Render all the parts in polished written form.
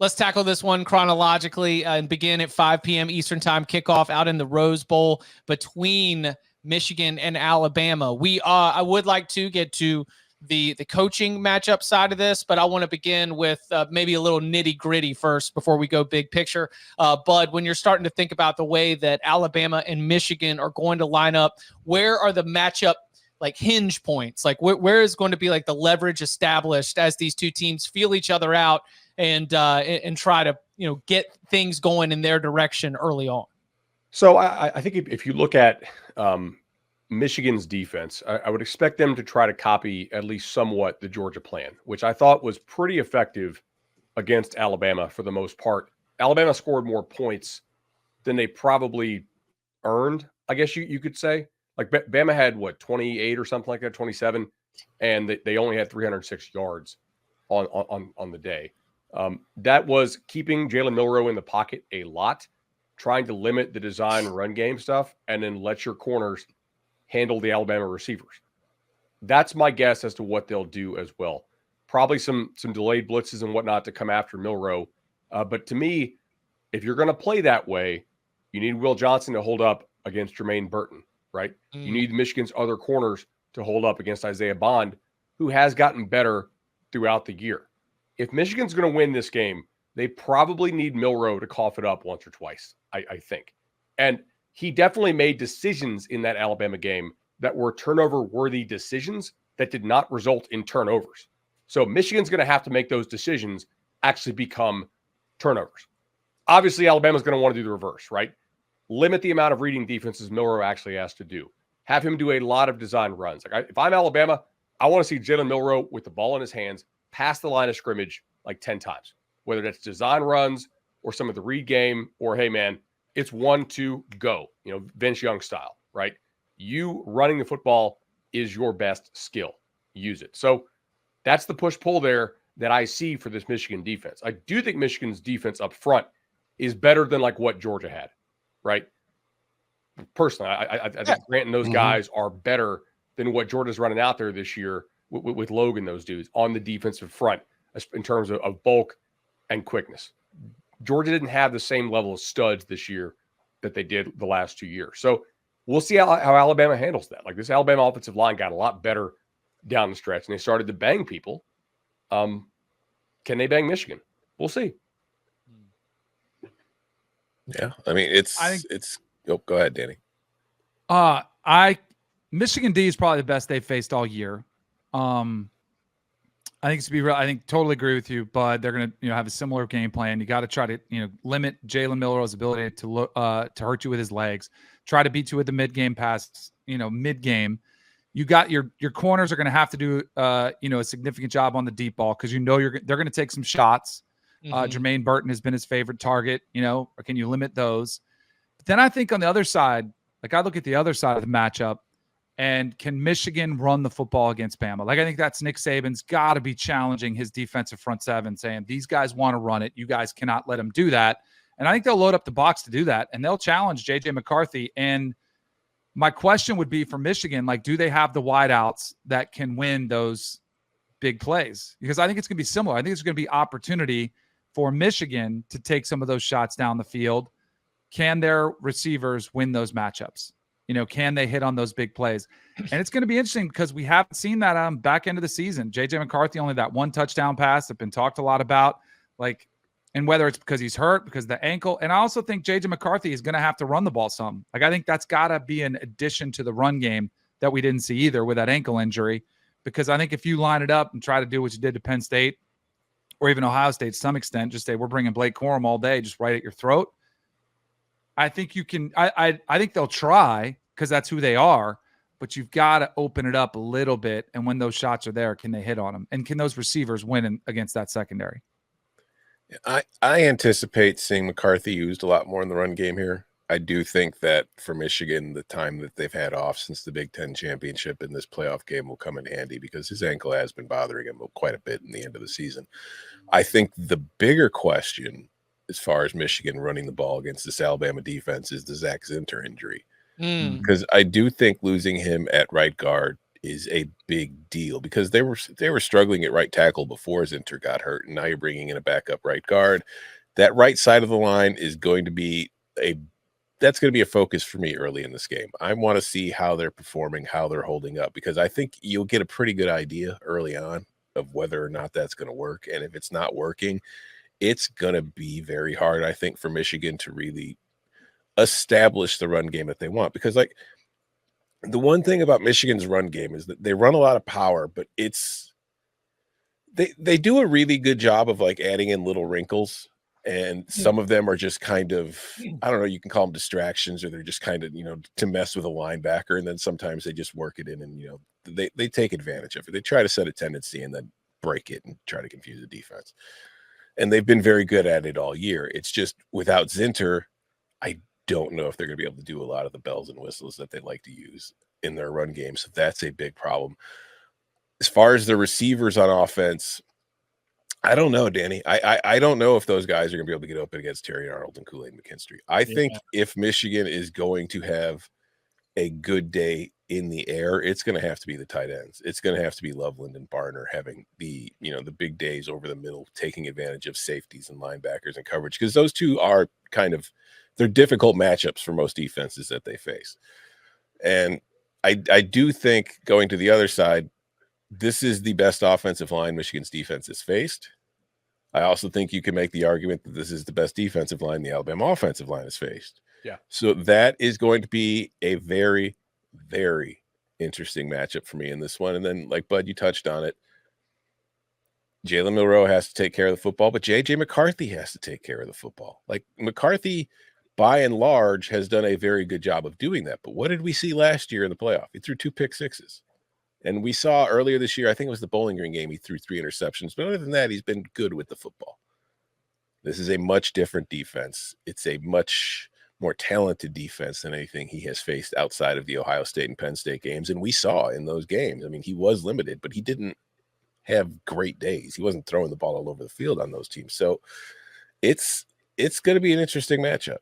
Let's tackle this one chronologically and begin at 5 p.m. Eastern time kickoff out in the Rose Bowl between Michigan and Alabama. I would like to get to the coaching matchup side of this, but I want to begin with maybe a little nitty gritty first before we go big picture. Bud, when you're starting to think about the way that Alabama and Michigan are going to line up, where are the matchup like hinge points? Like where is going to be like the leverage established as these two teams feel each other out and try to, get things going in their direction early on? So I think if you look at Michigan's defense, I would expect them to try to copy at least somewhat the Georgia plan, which I thought was pretty effective against Alabama for the most part. Alabama scored more points than they probably earned, I guess you could say. Like Bama had 28 or something like that, 27, and they only had 306 yards on the day. That was keeping Jalen Milroe in the pocket a lot, trying to limit the design run game stuff, and then let your corners handle the Alabama receivers. That's my guess as to what they'll do as well. Probably some delayed blitzes and whatnot to come after Milroe. But to me, if you're going to play that way, you need Will Johnson to hold up against Jermaine Burton, right? You need Michigan's other corners to hold up against Isaiah Bond, who has gotten better throughout the year. If Michigan's going to win this game, they probably need Milroe to cough it up once or twice, I think. And he definitely made decisions in that Alabama game that were turnover-worthy decisions that did not result in turnovers. So Michigan's going to have to make those decisions actually become turnovers. Obviously, Alabama's going to want to do the reverse, right? Limit the amount of reading defenses Milroe actually has to do. Have him do a lot of design runs. If I'm Alabama, I want to see Jalen Milroe with the ball in his hands past the line of scrimmage like 10 times, whether that's design runs or some of the read game or, hey, man, it's 1-2, go, Vince Young style, right? You running the football is your best skill. Use it. So that's the push-pull there that I see for this Michigan defense. I do think Michigan's defense up front is better than like what Georgia had, right? Personally, I think Grant and those guys are better than what Georgia's running out there this year with Logan, those dudes, on the defensive front in terms of bulk and quickness. Georgia didn't have the same level of studs this year that they did the last 2 years. So we'll see how Alabama handles that. Like this Alabama offensive line got a lot better down the stretch, and they started to bang people. Can they bang Michigan? We'll see. Yeah, I mean it's. Oh, go ahead, Danny. Michigan D is probably the best they've faced all year. I think to be real, I think totally agree with you, but they're going to have a similar game plan. You got to try to limit Jalen Milroe's ability to hurt you with his legs. Try to beat you with the mid-game pass. Mid game, you got your corners are going to have to do a significant job on the deep ball because they're going to take some shots. Jermaine Burton has been his favorite target. Or can you limit those? But then I think on the other side, like I look at the other side of the matchup. And can Michigan run the football against Bama? Like, I think that's Nick Saban's got to be challenging his defensive front seven, saying, these guys want to run it. You guys cannot let them do that. And I think they'll load up the box to do that, and they'll challenge J.J. McCarthy. And my question would be for Michigan, like, do they have the wideouts that can win those big plays? Because I think it's going to be similar. I think it's going to be opportunity for Michigan to take some of those shots down the field. Can their receivers win those matchups? Can they hit on those big plays? And it's going to be interesting because we haven't seen that on back end of the season. J.J. McCarthy, only that one touchdown pass that's been talked a lot about, and whether it's because he's hurt, because of the ankle. And I also think J.J. McCarthy is going to have to run the ball some. I think that's got to be an addition to the run game that we didn't see either with that ankle injury, because I think if you line it up and try to do what you did to Penn State or even Ohio State to some extent, just say, we're bringing Blake Corum all day, just right at your throat. I think you can. I think they'll try because that's who they are. But you've got to open it up a little bit. And when those shots are there, can they hit on them? And can those receivers win against that secondary? I anticipate seeing McCarthy used a lot more in the run game here. I do think that for Michigan, the time that they've had off since the Big Ten championship in this playoff game will come in handy because his ankle has been bothering him quite a bit in the end of the season. I think the bigger question as far as Michigan running the ball against this Alabama defense is the Zach Zinter injury. Because I do think losing him at right guard is a big deal because they were struggling at right tackle before Zinter got hurt, and now you're bringing in a backup right guard. That right side of the line is going to be that's going to be a focus for me early in this game. I want to see how they're performing, how they're holding up, because I think you'll get a pretty good idea early on of whether or not that's going to work. And if it's not working, it's going to be very hard, I think, for Michigan to really establish the run game that they want. Because, like, the one thing about Michigan's run game is that they run a lot of power, but they do a really good job of, like, adding in little wrinkles. And some of them are just kind of, I don't know, you can call them distractions, or they're just kind of, to mess with a linebacker. And then sometimes they just work it in and, they take advantage of it. They try to set a tendency and then break it and try to confuse the defense. And they've been very good at it all year. It's just without Zinter, I don't know if they're going to be able to do a lot of the bells and whistles that they like to use in their run game. So that's a big problem. As far as the receivers on offense, I don't know, Danny. I don't know if those guys are going to be able to get open against Terry Arnold and Kool-Aid McKinstry. I think if Michigan is going to have a good day in the air, it's going to have to be the tight ends. It's going to have to be Loveland and Barner having the big days over the middle, taking advantage of safeties and linebackers and coverage, because those two are they're difficult matchups for most defenses that they face. And I do think, going to the other side, this is the best offensive line Michigan's defense has faced. I also think you can make the argument that this is the best defensive line the Alabama offensive line has faced. Yeah. So that is going to be a very, very interesting matchup for me in this one. And then, like Bud, you touched on it, Jalen Milroe has to take care of the football, but J.J. McCarthy has to take care of the football. Like, McCarthy, by and large, has done a very good job of doing that. But what did we see last year in the playoff? He threw 2 pick sixes. And we saw earlier this year, I think it was the Bowling Green game, he threw 3 interceptions. But other than that, he's been good with the football. This is a much different defense. It's a much more talented defense than anything he has faced outside of the Ohio State and Penn State games. And we saw in those games, I mean, he was limited, but he didn't have great days. He wasn't throwing the ball all over the field on those teams. So it's going to be an interesting matchup.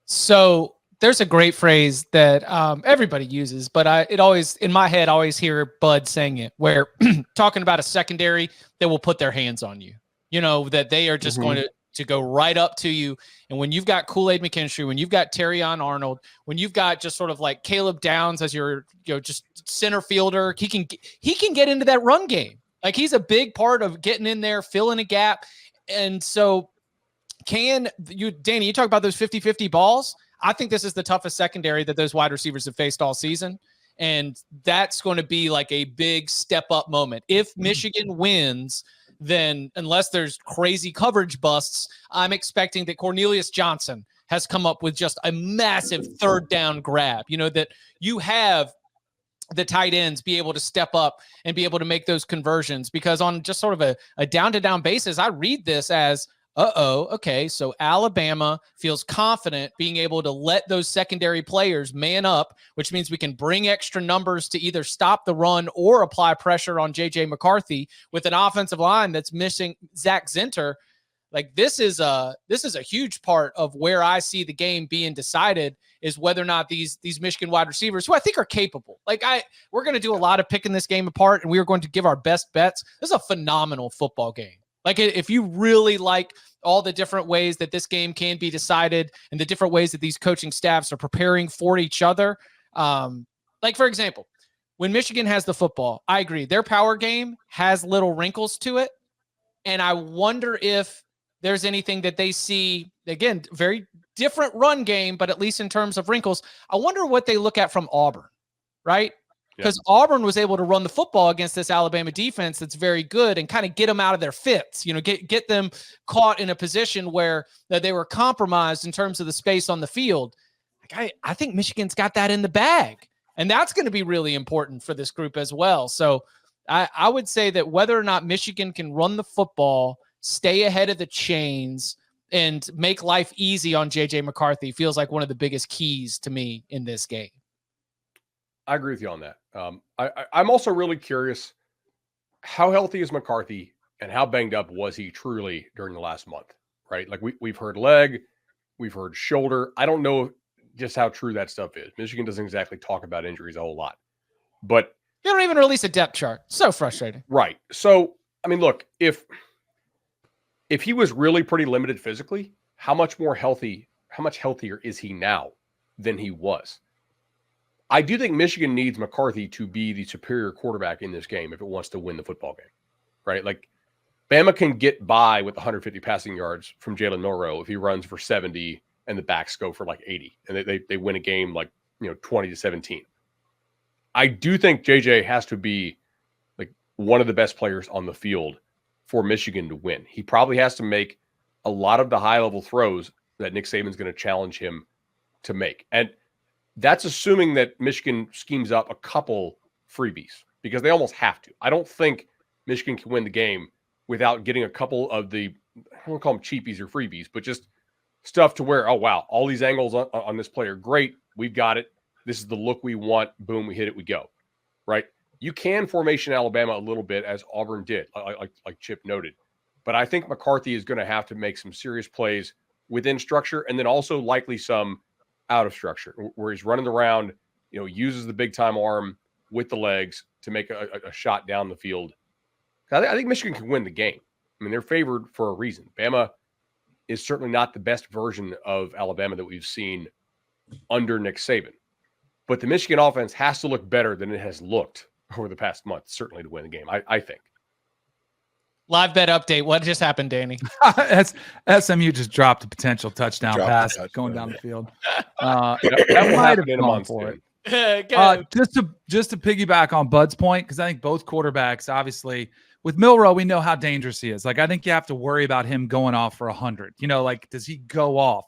So there's a great phrase that everybody uses, but it always, in my head, I always hear Bud saying it, where talking about a secondary that will put their hands on you, that they are just going to go right up to you. And when you've got Kool-Aid McKinstry, when you've got Terrion Arnold, when you've got just sort of like Caleb Downs as your, just center fielder, he can get into that run game. Like, he's a big part of getting in there, filling a gap. And so Danny, you talk about those 50-50 balls. I think this is the toughest secondary that those wide receivers have faced all season. And that's going to be like a big step up moment. If Michigan wins, then unless there's crazy coverage busts, I'm expecting that Cornelius Johnson has come up with just a massive third down grab, that you have the tight ends be able to step up and be able to make those conversions, because on just sort of a down-to-down basis, I read this as, okay, so Alabama feels confident being able to let those secondary players man up, which means we can bring extra numbers to either stop the run or apply pressure on J.J. McCarthy with an offensive line that's missing Zach Zinter. Like, this is a huge part of where I see the game being decided, is whether or not these Michigan wide receivers, who I think are capable. Like, we're going to do a lot of picking this game apart, and we are going to give our best bets. This is a phenomenal football game. Like, if you really like all the different ways that this game can be decided and the different ways that these coaching staffs are preparing for each other. Like, for example, when Michigan has the football, I agree, their power game has little wrinkles to it. And I wonder if there's anything that they see, again, very different run game, but at least in terms of wrinkles, I wonder what they look at from Auburn, right? Because Auburn was able to run the football against this Alabama defense that's very good and kind of get them out of their fits, get them caught in a position where they were compromised in terms of the space on the field. Like, I think Michigan's got that in the bag, and that's going to be really important for this group as well. So I would say that whether or not Michigan can run the football, stay ahead of the chains, and make life easy on J.J. McCarthy feels like one of the biggest keys to me in this game. I agree with you on that. I'm also really curious, how healthy is McCarthy and how banged up was he truly during the last month, right? Like, we've heard leg, we've heard shoulder. I don't know just how true that stuff is. Michigan doesn't exactly talk about injuries a whole lot. But They don't even release a depth chart. So frustrating. Right. So, I mean, look, if he was really pretty limited physically, how much healthier is he now than he was? I do think Michigan needs McCarthy to be the superior quarterback in this game if it wants to win the football game, right? Like, Bama can get by with 150 passing yards from Jalen Milroe if he runs for 70 and the backs go for like 80, and they win a game like 20-17. I do think JJ has to be like one of the best players on the field for Michigan to win. He probably has to make a lot of the high-level throws that Nick Saban's going to challenge him to make. And that's assuming that Michigan schemes up a couple freebies, because they almost have to. I don't think Michigan can win the game without getting a couple of the, I don't want to call them cheapies or freebies, but just stuff to where, oh, wow, all these angles on this play are great. We've got it. This is the look we want. Boom, we hit it, we go. Right? You can formation Alabama a little bit, as Auburn did, like Chip noted. But I think McCarthy is going to have to make some serious plays within structure, and then also likely some out of structure, where he's running around, uses the big-time arm with the legs to make a shot down the field. I think Michigan can win the game. I mean, they're favored for a reason. Bama is certainly not the best version of Alabama that we've seen under Nick Saban. But the Michigan offense has to look better than it has looked over the past month, certainly to win the game, I think. Live bet update. What just happened, Danny? SMU just dropped a potential touchdown pass going down the field. That might have been a month for it. Just to piggyback on Bud's point, because I think both quarterbacks, obviously, with Milroe, we know how dangerous he is. Like, I think you have to worry about him going off for 100. Like, does he go off?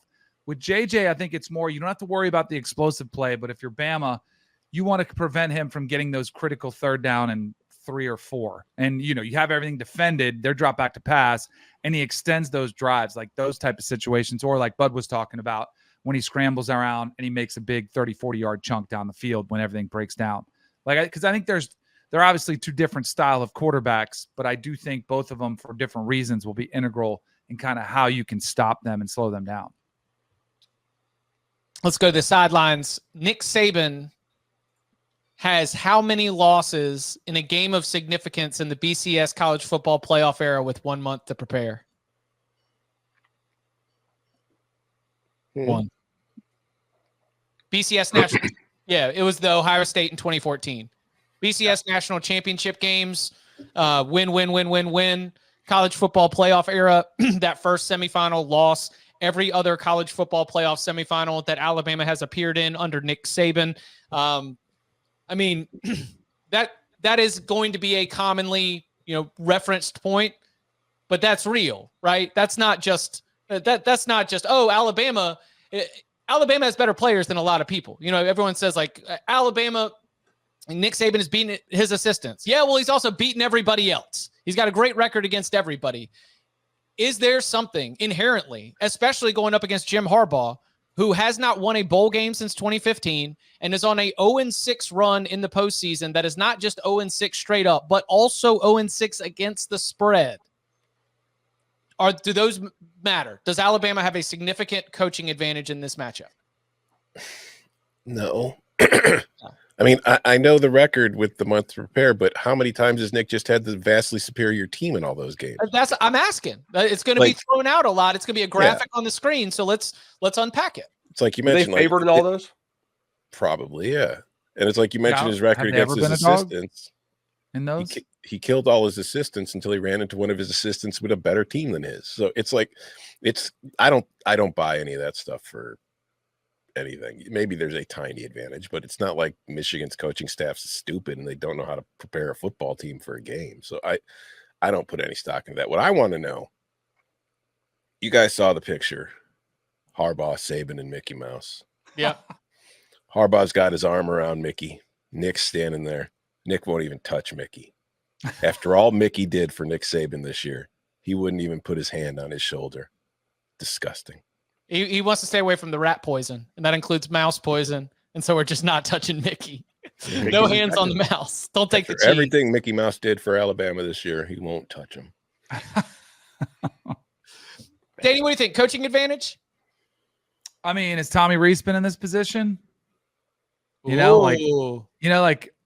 With JJ, I think it's more, you don't have to worry about the explosive play, but if you're Bama, you want to prevent him from getting those critical third down and 3 or 4. And, you have everything defended, they're drop back to pass, and he extends those drives, like those type of situations, or like Bud was talking about, when he scrambles around and he makes a big 30, 40-yard chunk down the field when everything breaks down. Because I think they're obviously two different style of quarterbacks, but I do think both of them, for different reasons, will be integral in kind of how you can stop them and slow them down. Let's go to the sidelines. Nick Saban has how many losses in a game of significance in the BCS college football playoff era with 1 month to prepare? 1. BCS national. Yeah, it was the Ohio State in 2014. BCS national championship games, win. College football playoff era, that first semifinal loss. Every other college football playoff semifinal that Alabama has appeared in under Nick Saban. I mean, that is going to be a commonly, referenced point, but that's real, right? That's not just that's not just, oh, Alabama has better players than a lot of people. Everyone says like Alabama, Nick Saban is beating his assistants. Yeah, well, he's also beaten everybody else. He's got a great record against everybody. Is there something inherently, especially going up against Jim Harbaugh, who has not won a bowl game since 2015 and is on a 0-6 run in the postseason that is not just 0-6 straight up, but also 0-6 against the spread? Do those matter? Does Alabama have a significant coaching advantage in this matchup? No. I mean, I know the record with the month to prepare, but how many times has Nick just had the vastly superior team in all those games? I'm asking. It's going to be thrown out a lot. It's going to be a graphic on the screen. So let's unpack it. It's like you mentioned. Are they favored in all those? Probably, yeah. And it's like you mentioned his record against his assistants. In those, he killed all his assistants until he ran into one of his assistants with a better team than his. So it's like, I don't buy any of that stuff for anything. Maybe there's a tiny advantage, but it's not like Michigan's coaching staff's stupid and they don't know how to prepare a football team for a game. So I don't put any stock in that. What I want to know, you guys saw the picture, Harbaugh, Saban, and Mickey Mouse. Yeah. Harbaugh's got his arm around Mickey. Nick's standing there. Nick won't even touch Mickey. After all Mickey did for Nick Saban this year, he wouldn't even put his hand on his shoulder. Disgusting. He wants to stay away from the rat poison, and that includes mouse poison. And so we're just not touching Mickey. No hands on the mouse. Don't take the cheese. Everything Mickey Mouse did for Alabama this year, he won't touch him. Danny, what do you think? Coaching advantage? I mean, has Tommy Rees been in this position?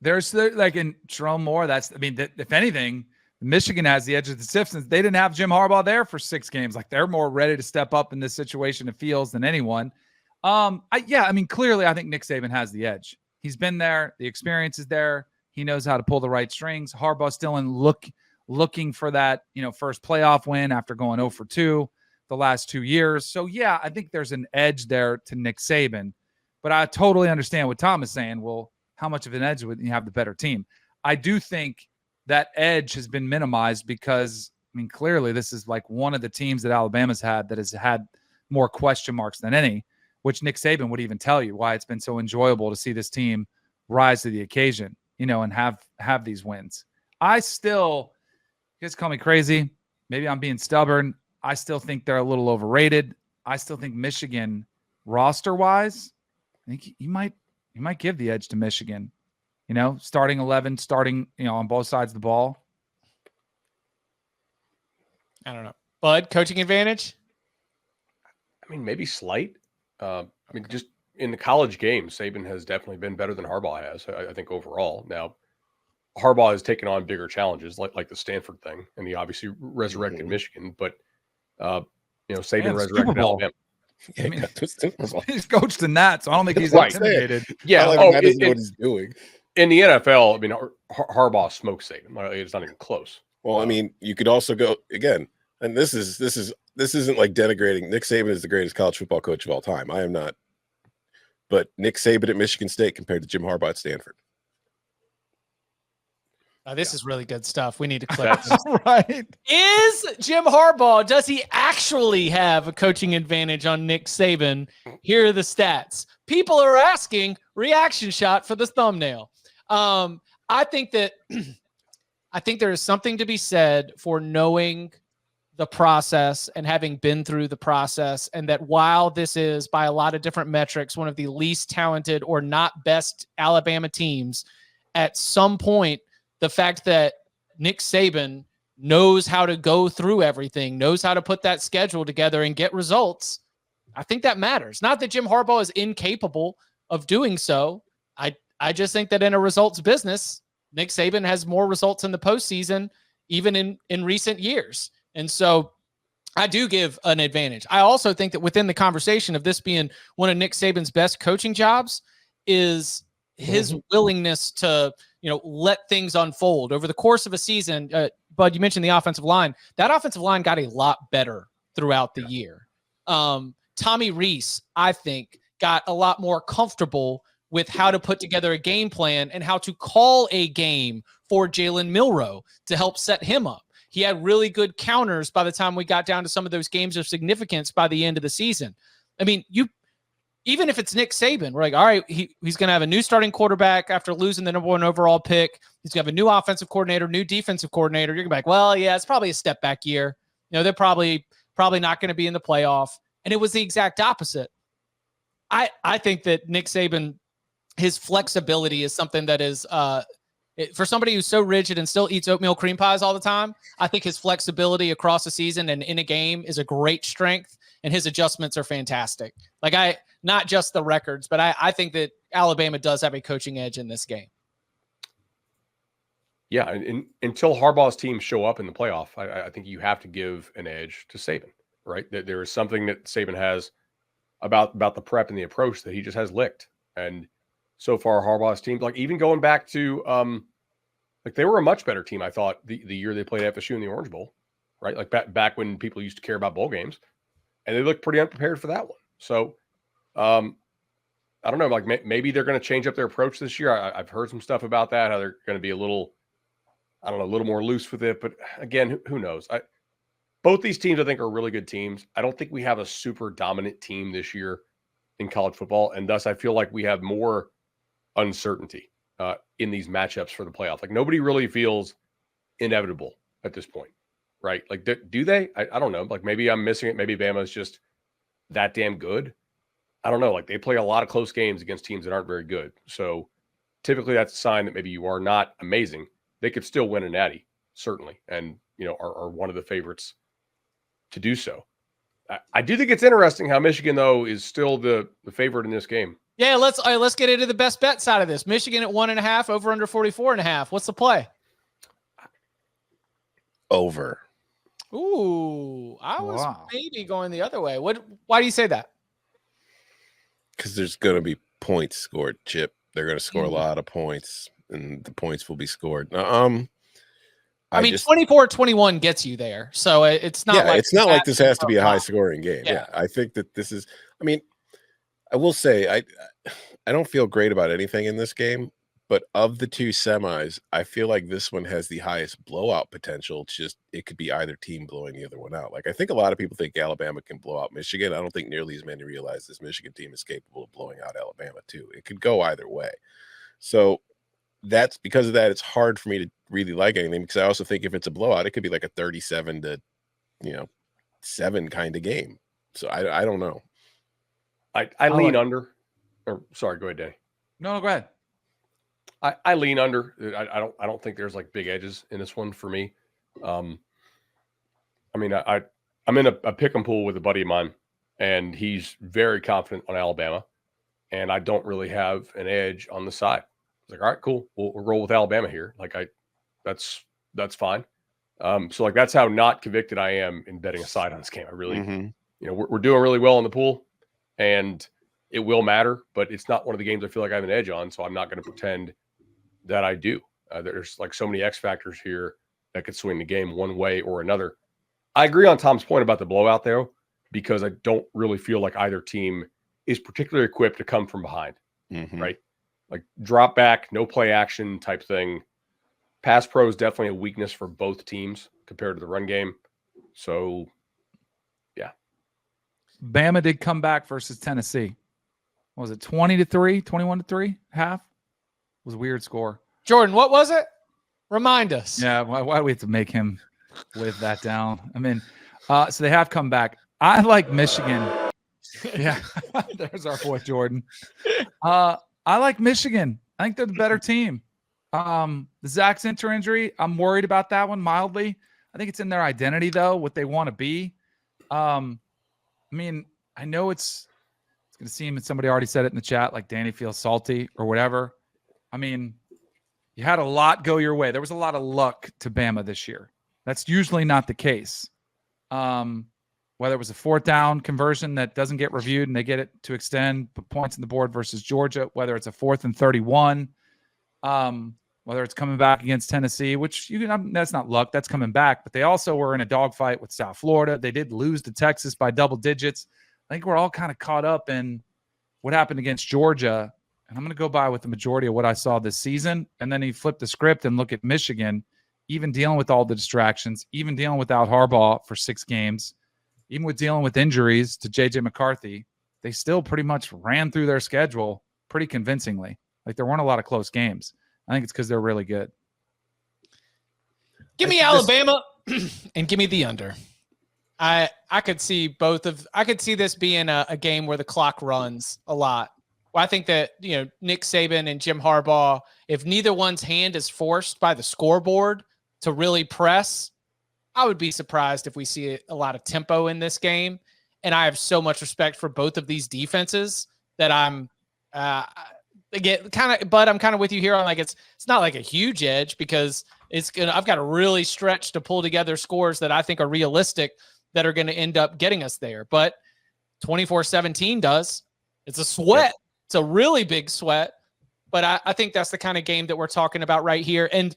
There's like in Jerome Moore. If anything, Michigan has the edge of the stiff since they didn't have Jim Harbaugh there for 6 games. Like they're more ready to step up in this situation, it feels, than anyone. Clearly I think Nick Saban has the edge. He's been there. The experience is there. He knows how to pull the right strings. Harbaugh's still looking for that, first playoff win after going 0-2 the last 2 years. So yeah, I think there's an edge there to Nick Saban, but I totally understand what Tom is saying. Well, how much of an edge would you have the better team? I do think that edge has been minimized because, clearly this is like one of the teams that Alabama's had that has had more question marks than any, which Nick Saban would even tell you why it's been so enjoyable to see this team rise to the occasion, and have these wins. I still, you guys call me crazy. Maybe I'm being stubborn. I still think they're a little overrated. I still think Michigan roster-wise, I think you might give the edge to Michigan, starting 11, on both sides of the ball. I don't know. Bud, coaching advantage? Maybe slight. Just in the college game, Saban has definitely been better than Harbaugh has, I think, overall. Now, Harbaugh has taken on bigger challenges like the Stanford thing, and he obviously resurrected Michigan, but Saban resurrected Alabama. Yeah, he's coached in that, so I don't think he's right. intimidated. Yeah, that isn't what he's doing. In the NFL, Harbaugh smokes Saban. It's not even close. Well, you could also go again, and this isn't like denigrating. Nick Saban is the greatest college football coach of all time. I am not. But Nick Saban at Michigan State compared to Jim Harbaugh at Stanford. This is really good stuff. We need to click this. Right. Is Jim Harbaugh, does he actually have a coaching advantage on Nick Saban? Here are the stats. People are asking, reaction shot for the thumbnail. I think there is something to be said for knowing the process and having been through the process, and that while this is by a lot of different metrics one of the least talented or not best Alabama teams, at some point the fact that Nick Saban knows how to go through everything, knows how to put that schedule together and get results, I think that matters. Not that Jim Harbaugh is incapable of doing so. I just think that in a results business, Nick Saban has more results in the postseason, even in recent years. And so I do give an advantage. I also think that within the conversation of this being one of Nick Saban's best coaching jobs is his willingness to, let things unfold over the course of a season. Bud, you mentioned the offensive line. That offensive line got a lot better throughout the year. Tommy Rees, I think, got a lot more comfortable with how to put together a game plan and how to call a game for Jalen Milroe to help set him up. He had really good counters by the time we got down to some of those games of significance by the end of the season. Even if it's Nick Saban, we're like, all right, he's going to have a new starting quarterback after losing the number 1 overall pick. He's going to have a new offensive coordinator, new defensive coordinator. You're going to be like, well, yeah, it's probably a step back year. They're probably not going to be in the playoff. And it was the exact opposite. I think that Nick Saban, his flexibility is something that is for somebody who's so rigid and still eats oatmeal cream pies all the time. I think his flexibility across the season and in a game is a great strength, and his adjustments are fantastic. Not just the records, but I think that Alabama does have a coaching edge in this game. Yeah, and until Harbaugh's teams show up in the playoff, I think you have to give an edge to Saban, right? That there is something that Saban has about the prep and the approach that he just has licked. And so far, Harbaugh's teams, even going back to, they were a much better team, I thought, the year they played FSU in the Orange Bowl, right? Back when people used to care about bowl games, and they looked pretty unprepared for that one. So, I don't know, maybe they're going to change up their approach this year. I've heard some stuff about that, how they're going to be a little more loose with it. But again, who knows? Both these teams, I think, are really good teams. I don't think we have a super dominant team this year in college football, and thus I feel like we have more uncertainty in these matchups for the playoff. Nobody really feels inevitable at this point, right? Do they? I don't know. Maybe I'm missing it. Maybe Bama's just that damn good. I don't know. They play a lot of close games against teams that aren't very good. So typically that's a sign that maybe you are not amazing. They could still win a natty, certainly, and are one of the favorites to do so. I do think it's interesting how Michigan, though, is still the favorite in this game. Yeah, let's get into the best bet side of this. Michigan at 1.5, over under 44.5. What's the play? Over. Ooh, I was maybe going the other way. Why do you say that? Because there's going to be points scored, Chip. They're going to score a lot of points, and the points will be scored. I mean, 24-21 gets you there, so it's not. Yeah, it's not like this has to be a high-scoring game. Yeah, I think that this is. I mean, I will say I don't feel great about anything in this game, but of the two semis, I feel like this one has the highest blowout potential. It's just it could be either team blowing the other one out. Like I think a lot of people think Alabama can blow out Michigan. I don't think nearly as many realize this Michigan team is capable of blowing out Alabama too. It could go either way. So that's because of that. It's hard for me to really like anything because I also think if it's a blowout, it could be like a 37-7 kind of game. So I don't know. I lean under. Or sorry, go ahead, Danny. No, go ahead. I lean under. I don't think there's like big edges in this one for me. I mean, I'm in a pick and pool with a buddy of mine, and he's very confident on Alabama, and I don't really have an edge on the side. I was like, all right, cool. We'll roll with Alabama here. Like that's fine. So like that's how not convicted I am in betting a side on this game. I really, we're doing really well in the pool, and it will matter, but it's not one of the games I feel like I have an edge on. So I'm not going to pretend that I do. There's like so many X factors here that could swing the game one way or another. I agree on Tom's point about the blowout though, because I don't really feel like either team is particularly equipped to come from behind, right? Like drop back, no play action type thing. Pass pro is definitely a weakness for both teams compared to the run game. So, yeah. Bama did come back versus Tennessee. What was it 20-3, 21-3 half? It was a weird score. Jordan, what was it? Remind us. Yeah, why do we have to make him live that down? I mean, so they have come back. I like Michigan. Yeah, there's our boy Jordan. I like Michigan. I think they're the better team. The Zach Center injury, I'm worried about that one mildly. I think it's in their identity, though, what they want to be. I mean, I know it's going to seem, and somebody already said it in the chat, like Danny feels salty or whatever. I mean, you had a lot go your way. There was a lot of luck to Bama this year. That's usually not the case. Whether it was a 4th down conversion that doesn't get reviewed and they get it to extend, put points on the board versus Georgia, whether it's a 4th and 31, whether it's coming back against Tennessee, which that's not luck, that's coming back. But they also were in a dogfight with South Florida. They did lose to Texas by double digits. I think we're all kind of caught up in what happened against Georgia. And I'm going to go by with the majority of what I saw this season. And then you flip the script and look at Michigan, even dealing with all the distractions, even dealing without Harbaugh for 6 games, even with dealing with injuries to J.J. McCarthy, they still pretty much ran through their schedule pretty convincingly. Like there weren't a lot of close games. I think it's because they're really good. Give me Alabama and give me the under. I could see this being a game where the clock runs a lot. Well, I think that, Nick Saban and Jim Harbaugh, if neither one's hand is forced by the scoreboard to really press, I would be surprised if we see a lot of tempo in this game. And I have so much respect for both of these defenses that I'm I'm kind of with you here on like it's not like a huge edge because I've got to really stretch to pull together scores that I think are realistic that are going to end up getting us there. But 24-17 does. It's a sweat. It's a really big sweat. But I think that's the kind of game that we're talking about right here. And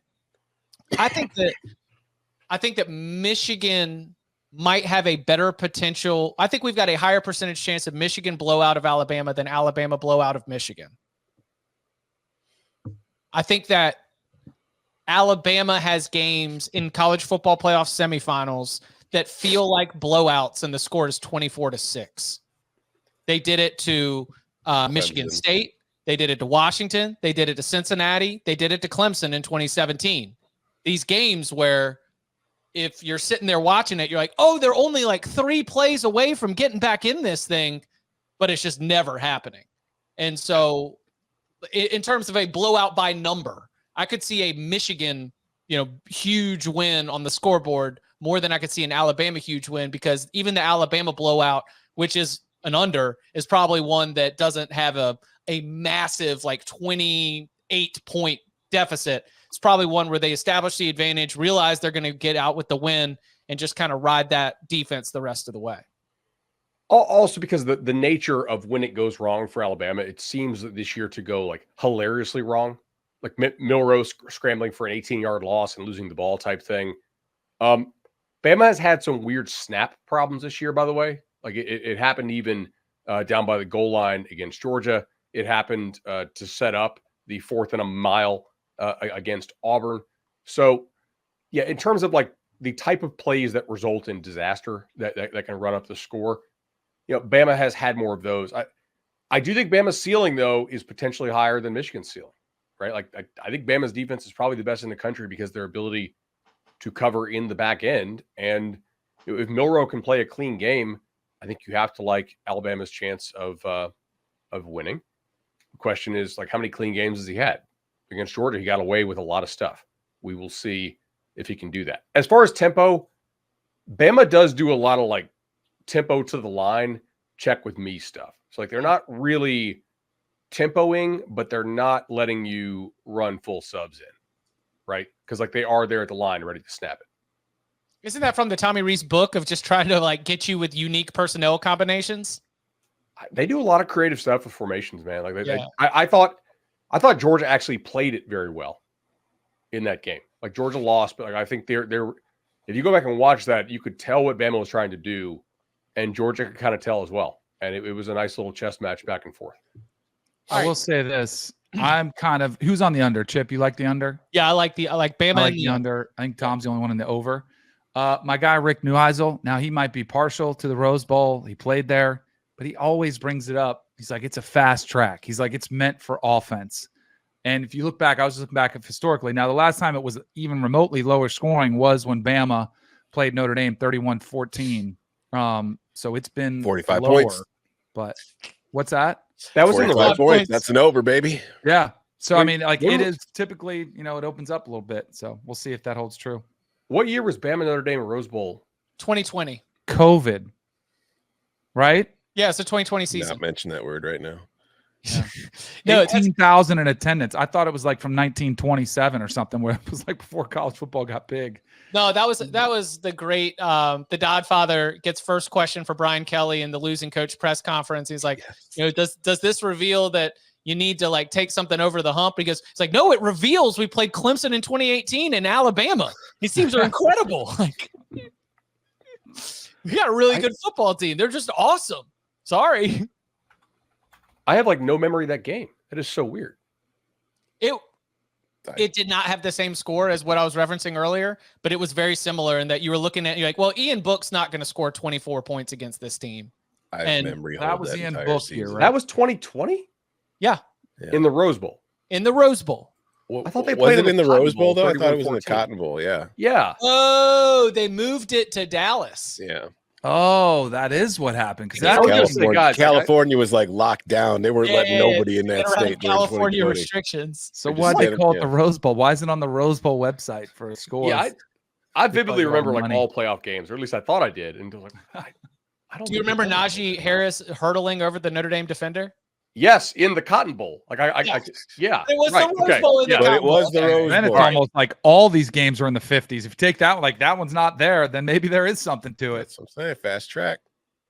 I think that Michigan might have a better potential. I think we've got a higher percentage chance of Michigan blowout of Alabama than Alabama blowout of Michigan. I think that Alabama has games in college football playoff semifinals that feel like blowouts and the score is 24-6. They did it to Michigan State. They did it to Washington. They did it to Cincinnati. They did it to Clemson in 2017. These games where if you're sitting there watching it, you're like, oh, they're only like 3 plays away from getting back in this thing, but it's just never happening. And so in terms of a blowout by number, I could see a Michigan, huge win on the scoreboard more than I could see an Alabama huge win, because even the Alabama blowout, which is an under, is probably one that doesn't have a a massive like 28-point deficit. It's probably one where they establish the advantage, realize they're going to get out with the win, and just kind of ride that defense the rest of the way. Also because the nature of when it goes wrong for Alabama, it seems that this year to go like hilariously wrong, like Milrose scrambling for an 18-yard loss and losing the ball type thing. Bama has had some weird snap problems this year, by the way. Like it happened even down by the goal line against Georgia. It happened to set up the 4th and a mile against Auburn. So, yeah, in terms of like the type of plays that result in disaster that can run up the score, Bama has had more of those. I do think Bama's ceiling, though, is potentially higher than Michigan's ceiling, right? Like I think Bama's defense is probably the best in the country because their ability to cover in the back end. And if Milroe can play a clean game, I think you have to like Alabama's chance of winning. The question is, like, how many clean games has he had? Against Georgia, he got away with a lot of stuff. We will see if he can do that. As far as tempo, Bama does do a lot of like tempo to the line, check with me stuff. So like they're not really tempoing, but they're not letting you run full subs in, right? Because like they are there at the line ready to snap it. Isn't that from the Tommy Rees book of just trying to like get you with unique personnel combinations? They do a lot of creative stuff with formations, man. Like I thought Georgia actually played it very well in that game. Like Georgia lost, but like I think they're if you go back and watch that, you could tell what Bama was trying to do, and Georgia could kind of tell as well. And it was a nice little chess match back and forth. I will say this. I'm kind of who's on the under. Chip, you like the under? Yeah, I like Bama. I like the under. I think Tom's the only one in the over. My guy Rick Neuheisel. Now he might be partial to the Rose Bowl. He played there, but he always brings it up. He's like, it's a fast track. He's like, it's meant for offense. And if you look back, I was looking back at historically. Now, the last time it was even remotely lower scoring was when Bama played Notre Dame 31-14. So it's been 45 lower, points. But what's that? That was in the 45 points. That's an over, baby. Yeah. So, I mean, like it is typically, it opens up a little bit. So we'll see if that holds true. What year was Bama Notre Dame Rose Bowl? 2020. COVID. Right? Yeah, it's a 2020 season. Not mention that word right now. Yeah. No, 18,000 in attendance. I thought it was like from 1927 or something, where it was like before college football got big. No, that was the great the Godfather gets first question for Brian Kelly in the losing coach press conference. He's like, does this reveal that you need to like take something over the hump? Because it's like, no, it reveals we played Clemson in 2018 in Alabama. These teams are incredible. Like, we got a really good football team. They're just awesome. Sorry. I have like no memory of that game. That is so weird. It did not have the same score as what I was referencing earlier, but it was very similar in that you were looking at, you're like, well, Ian Book's not going to score 24 points against this team. I have memory. That was Ian Book here, right? That was 2020? Yeah. In the Rose Bowl. In the Rose Bowl. I thought they played it in the Rose Bowl, though? I thought it was in the 31-14. Cotton Bowl, yeah. Yeah. Oh, they moved it to Dallas. Yeah. Oh, that is what happened. Because California was like locked down. They weren't letting nobody in that state. California restrictions. So why they call it the Rose Bowl? Why is it on the Rose Bowl website for a score? Yeah, I vividly remember like all playoff games, or at least I thought I did. And like, I don't. Do you remember Najee Harris hurtling over the Notre Dame defender? Yes, in the Cotton Bowl. Like yeah. It was the Rose Bowl in the Cotton Bowl. It was the Rose Bowl. Then it's almost like all these games are in the 50s. If you take that, like that one's not there, then maybe there is something to it. That's what I'm saying. Fast track.